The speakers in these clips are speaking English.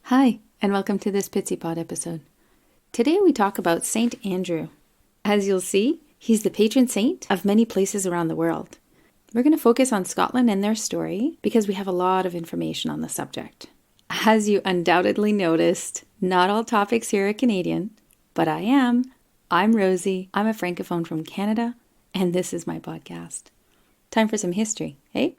Hi, and welcome to this Pitsy Pod episode. Today we talk about Saint Andrew. As you'll see, he's the patron saint of many places around the world. We're going to focus on Scotland and their story because we have a lot of information on the subject. As you undoubtedly noticed, not all topics here are Canadian, but I am. I'm Rosie. I'm a francophone from Canada, and this is my podcast. Time for some history, hey?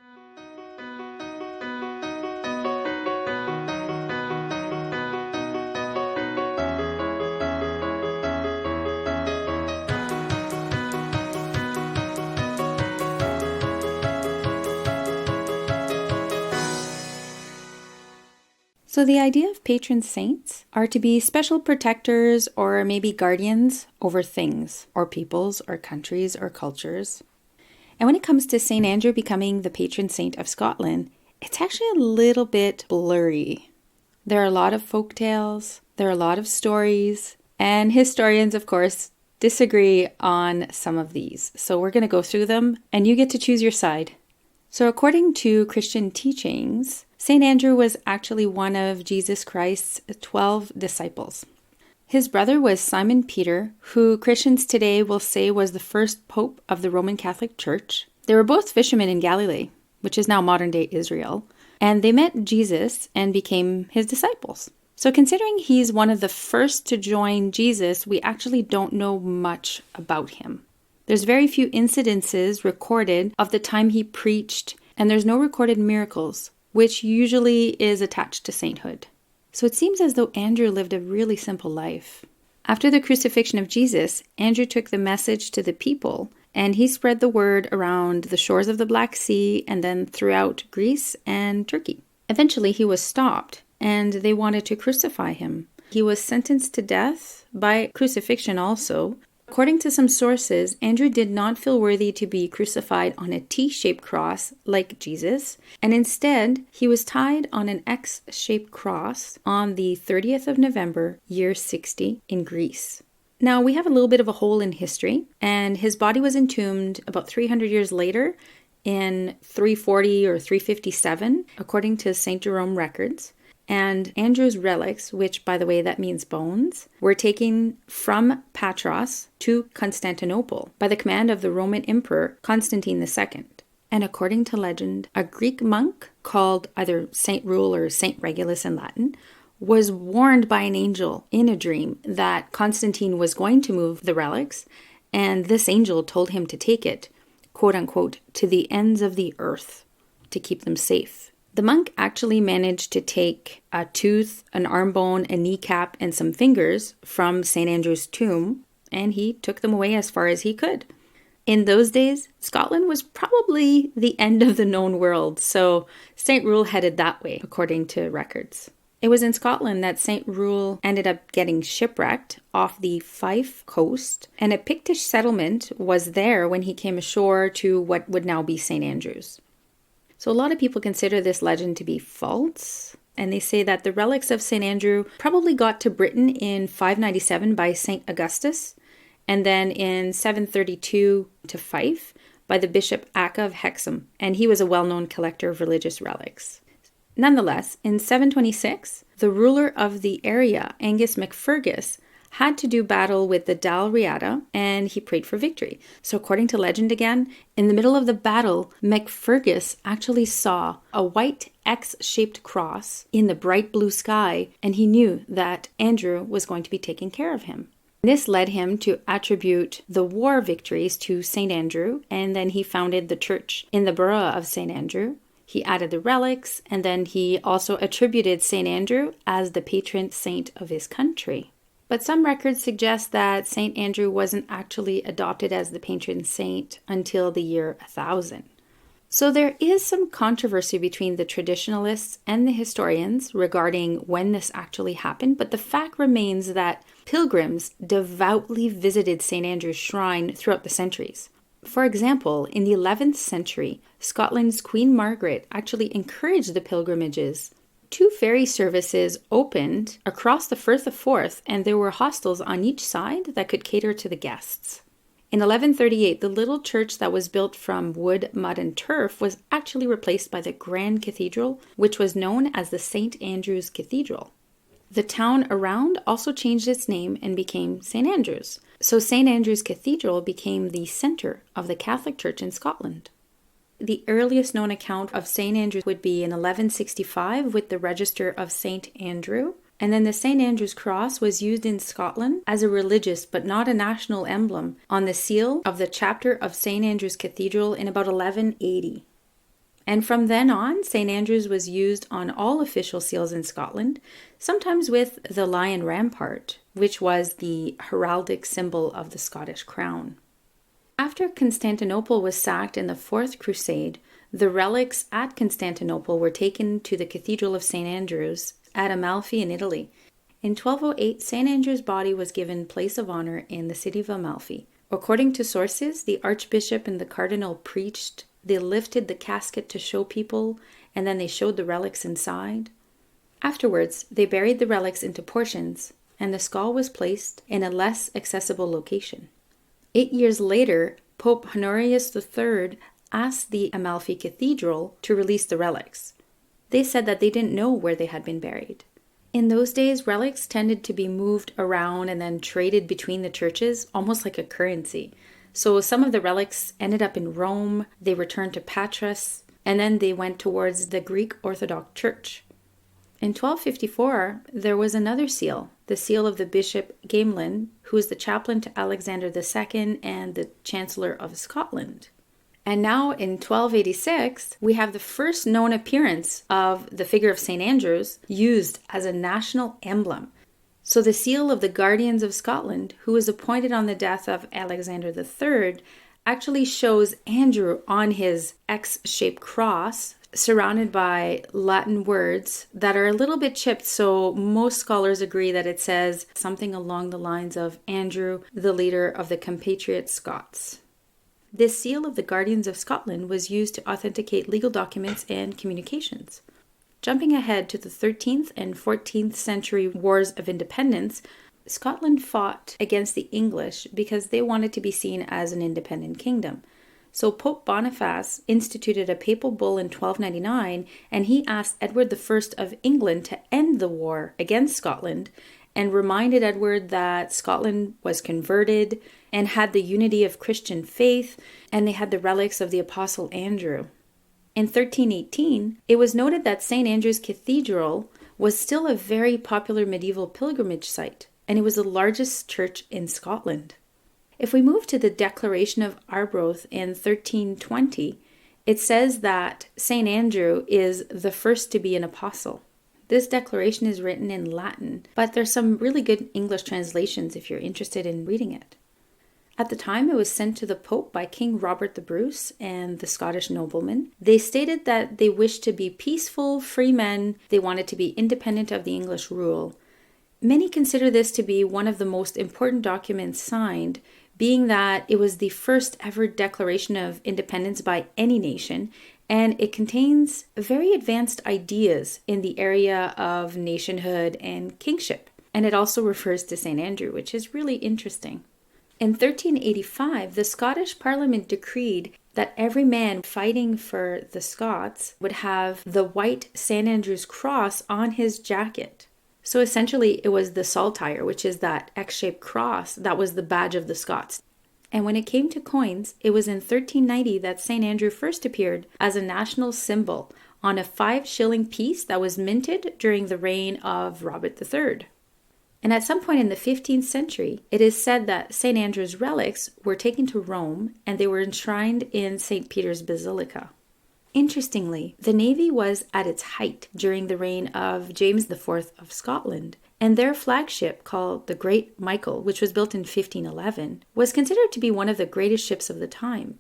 So the idea of patron saints are to be special protectors or maybe guardians over things or peoples or countries or cultures. And when it comes to St. Andrew becoming the patron saint of Scotland, it's actually a little bit blurry. There are a lot of folk tales, there are a lot of stories, and historians, of course, disagree on some of these. So we're going to go through them and you get to choose your side. So according to Christian teachings, St. Andrew was actually one of Jesus Christ's 12 disciples. His brother was Simon Peter, who Christians today will say was the first pope of the Roman Catholic Church. They were both fishermen in Galilee, which is now modern-day Israel, and they met Jesus and became his disciples. So considering he's one of the first to join Jesus, we actually don't know much about him. There's very few incidences recorded of the time he preached, and there's no recorded miracles, which usually is attached to sainthood. So it seems as though Andrew lived a really simple life. After the crucifixion of Jesus, Andrew took the message to the people, and he spread the word around the shores of the Black Sea and then throughout Greece and Turkey. Eventually, he was stopped, and they wanted to crucify him. He was sentenced to death by crucifixion also. According to some sources, Andrew did not feel worthy to be crucified on a T-shaped cross like Jesus, and instead, he was tied on an X-shaped cross on the 30th of November, year 60, in Greece. Now, we have a little bit of a hole in history, and his body was entombed about 300 years later in 340 or 357, according to St. Jerome records. And Andrew's relics, which, by the way, that means bones, were taken from Patras to Constantinople by the command of the Roman Emperor Constantine II. And according to legend, a Greek monk called either Saint Rule or Saint Regulus in Latin was warned by an angel in a dream that Constantine was going to move the relics, and this angel told him to take it, quote unquote, to the ends of the earth to keep them safe. The monk actually managed to take a tooth, an arm bone, a kneecap, and some fingers from St. Andrew's tomb, and he took them away as far as he could. In those days, Scotland was probably the end of the known world, so St. Rule headed that way, according to records. It was in Scotland that St. Rule ended up getting shipwrecked off the Fife coast, and a Pictish settlement was there when he came ashore to what would now be St. Andrews. So a lot of people consider this legend to be false, and they say that the relics of St. Andrew probably got to Britain in 597 by St. Augustus, and then in 732 to Fife by the Bishop Acca of Hexham, and he was a well-known collector of religious relics. Nonetheless, in 726, the ruler of the area, Angus MacFergus, had to do battle with the Dalriada, and he prayed for victory. So according to legend again, in the middle of the battle, MacFergus actually saw a white X-shaped cross in the bright blue sky, and he knew that Andrew was going to be taking care of him. This led him to attribute the war victories to St. Andrew, and then he founded the church in the borough of St. Andrew. He added the relics, and then he also attributed St. Andrew as the patron saint of his country. But some records suggest that St. Andrew wasn't actually adopted as the patron saint until the year 1000. So there is some controversy between the traditionalists and the historians regarding when this actually happened, but the fact remains that pilgrims devoutly visited St. Andrew's shrine throughout the centuries. For example, in the 11th century, Scotland's Queen Margaret actually encouraged the pilgrimages. 2 ferry services opened across the Firth of Forth, and there were hostels on each side that could cater to the guests. In 1138, the little church that was built from wood, mud, and turf was actually replaced by the Grand Cathedral, which was known as the St. Andrew's Cathedral. The town around also changed its name and became St. Andrews. So St. Andrews Cathedral became the center of the Catholic Church in Scotland. The earliest known account of St. Andrews would be in 1165 with the Register of St. Andrew. And then the St. Andrew's cross was used in Scotland as a religious but not a national emblem on the seal of the chapter of St. Andrew's Cathedral in about 1180. And from then on, St. Andrews was used on all official seals in Scotland, sometimes with the lion rampart, which was the heraldic symbol of the Scottish crown. After Constantinople was sacked in the Fourth Crusade, the relics at Constantinople were taken to the Cathedral of St. Andrews at Amalfi in Italy. In 1208, St. Andrew's body was given place of honor in the city of Amalfi. According to sources, the archbishop and the cardinal preached. They lifted the casket to show people, and then they showed the relics inside. Afterwards, they buried the relics into portions, and the skull was placed in a less accessible location. 8 years later, Pope Honorius III asked the Amalfi Cathedral to release the relics. They said that they didn't know where they had been buried. In those days, relics tended to be moved around and then traded between the churches, almost like a currency. So some of the relics ended up in Rome, they returned to Patras, and then they went towards the Greek Orthodox Church. In 1254, there was another seal, the seal of the Bishop Gamelin, who was the chaplain to Alexander II and the Chancellor of Scotland. And now in 1286, we have the first known appearance of the figure of St. Andrews used as a national emblem. So the seal of the Guardians of Scotland, who was appointed on the death of Alexander III, actually shows Andrew on his X-shaped cross, surrounded by Latin words that are a little bit chipped, so most scholars agree that it says something along the lines of Andrew, the leader of the compatriot Scots. This seal of the Guardians of Scotland was used to authenticate legal documents and communications. Jumping ahead to the 13th and 14th century wars of independence, Scotland fought against the English because they wanted to be seen as an independent kingdom. So Pope Boniface instituted a papal bull in 1299, and he asked Edward I of England to end the war against Scotland and reminded Edward that Scotland was converted and had the unity of Christian faith, and they had the relics of the Apostle Andrew. In 1318, it was noted that St. Andrew's Cathedral was still a very popular medieval pilgrimage site, and it was the largest church in Scotland. If we move to the Declaration of Arbroath in 1320, it says that St. Andrew is the first to be an apostle. This declaration is written in Latin, but there's some really good English translations if you're interested in reading it. At the time, it was sent to the Pope by King Robert the Bruce and the Scottish noblemen. They stated that they wished to be peaceful, free men. They wanted to be independent of the English rule. Many consider this to be one of the most important documents signed, being that it was the first ever declaration of independence by any nation, and it contains very advanced ideas in the area of nationhood and kingship. And it also refers to St. Andrew, which is really interesting. In 1385, the Scottish Parliament decreed that every man fighting for the Scots would have the white St. Andrew's cross on his jacket. So essentially, it was the saltire, which is that X-shaped cross that was the badge of the Scots. And when it came to coins, it was in 1390 that St. Andrew first appeared as a national symbol on a 5-shilling piece that was minted during the reign of Robert III. And at some point in the 15th century, it is said that St. Andrew's relics were taken to Rome and they were enshrined in St. Peter's Basilica. Interestingly, the navy was at its height during the reign of James IV of Scotland, and their flagship, called the Great Michael, which was built in 1511, was considered to be one of the greatest ships of the time.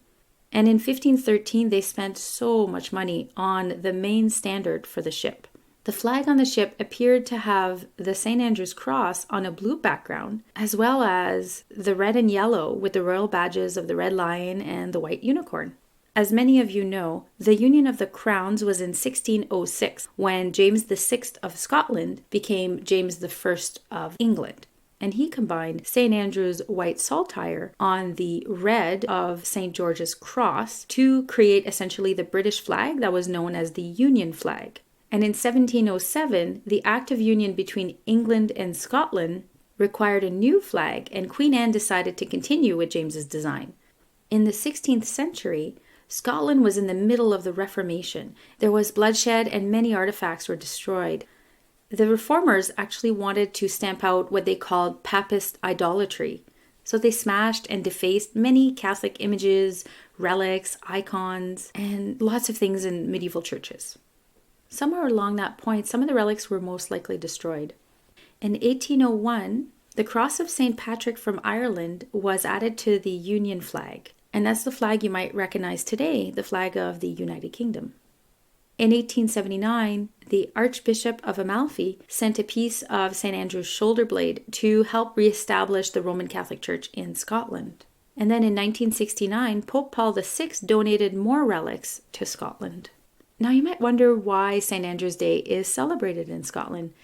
And in 1513, they spent so much money on the main standard for the ship. The flag on the ship appeared to have the St. Andrew's cross on a blue background, as well as the red and yellow with the royal badges of the Red Lion and the White Unicorn. As many of you know, the Union of the Crowns was in 1606 when James VI of Scotland became James I of England. And he combined St. Andrew's white saltire on the red of St. George's cross to create essentially the British flag that was known as the Union flag. And in 1707, the Act of Union between England and Scotland required a new flag, and Queen Anne decided to continue with James's design. In the 16th century, Scotland was in the middle of the Reformation. There was bloodshed and many artifacts were destroyed. The reformers actually wanted to stamp out what they called Papist idolatry. So they smashed and defaced many Catholic images, relics, icons, and lots of things in medieval churches. Somewhere along that point, some of the relics were most likely destroyed. In 1801, the Cross of St. Patrick from Ireland was added to the Union flag. And that's the flag you might recognize today, the flag of the United Kingdom. In 1879, the Archbishop of Amalfi sent a piece of St. Andrew's shoulder blade to help reestablish the Roman Catholic Church in Scotland. And then in 1969, Pope Paul VI donated more relics to Scotland. Now you might wonder why St. Andrew's Day is celebrated in Scotland.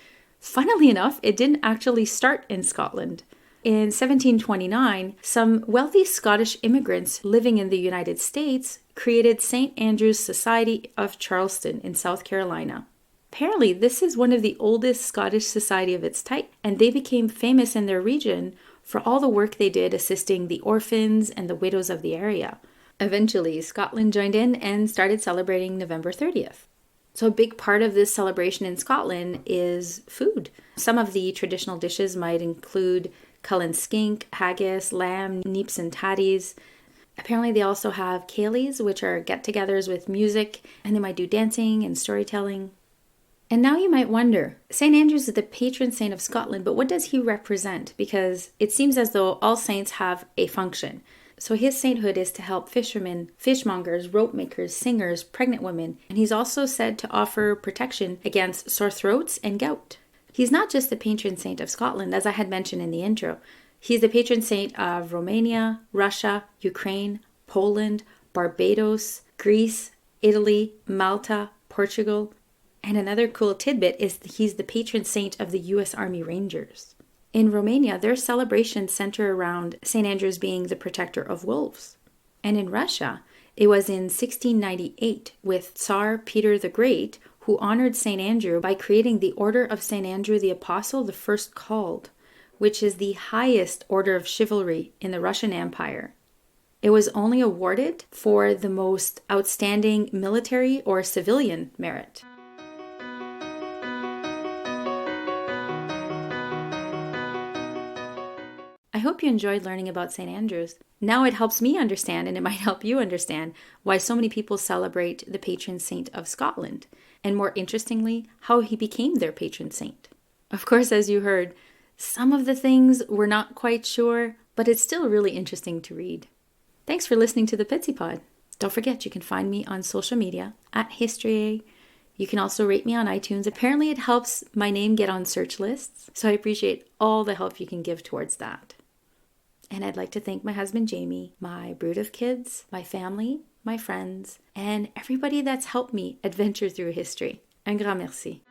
Funnily enough, it didn't actually start in Scotland. In 1729, some wealthy Scottish immigrants living in the United States created St. Andrew's Society of Charleston in South Carolina. Apparently, this is one of the oldest Scottish society of its type, and they became famous in their region for all the work they did assisting the orphans and the widows of the area. Eventually, Scotland joined in and started celebrating November 30th. So a big part of this celebration in Scotland is food. Some of the traditional dishes might include Cullen skink, haggis, lamb, neeps and tatties. Apparently they also have ceilidhs, which are get-togethers with music, and they might do dancing and storytelling. And now you might wonder, St. Andrews is the patron saint of Scotland, but what does he represent? Because it seems as though all saints have a function. So his sainthood is to help fishermen, fishmongers, rope makers, singers, pregnant women, and he's also said to offer protection against sore throats and gout. He's not just the patron saint of Scotland, as I had mentioned in the intro. He's the patron saint of Romania, Russia, Ukraine, Poland, Barbados, Greece, Italy, Malta, Portugal. And another cool tidbit is that he's the patron saint of the U.S. Army Rangers. In Romania, their celebrations center around St. Andrews being the protector of wolves. And in Russia, it was in 1698 with Tsar Peter the Great who honored St. Andrew by creating the Order of St. Andrew the Apostle, the First Called, which is the highest order of chivalry in the Russian Empire. It was only awarded for the most outstanding military or civilian merit. I hope you enjoyed learning about St. Andrews. Now it helps me understand, and it might help you understand, why so many people celebrate the patron saint of Scotland, and more interestingly, how he became their patron saint. Of course, as you heard, some of the things we're not quite sure, but it's still really interesting to read. Thanks for listening to the Pitsy Pod. Don't forget, you can find me on social media at History. You can also rate me on iTunes. Apparently it helps my name get on search lists, so I appreciate all the help you can give towards that. And I'd like to thank my husband, Jamie, my brood of kids, my family, my friends, and everybody that's helped me adventure through history. Un grand merci.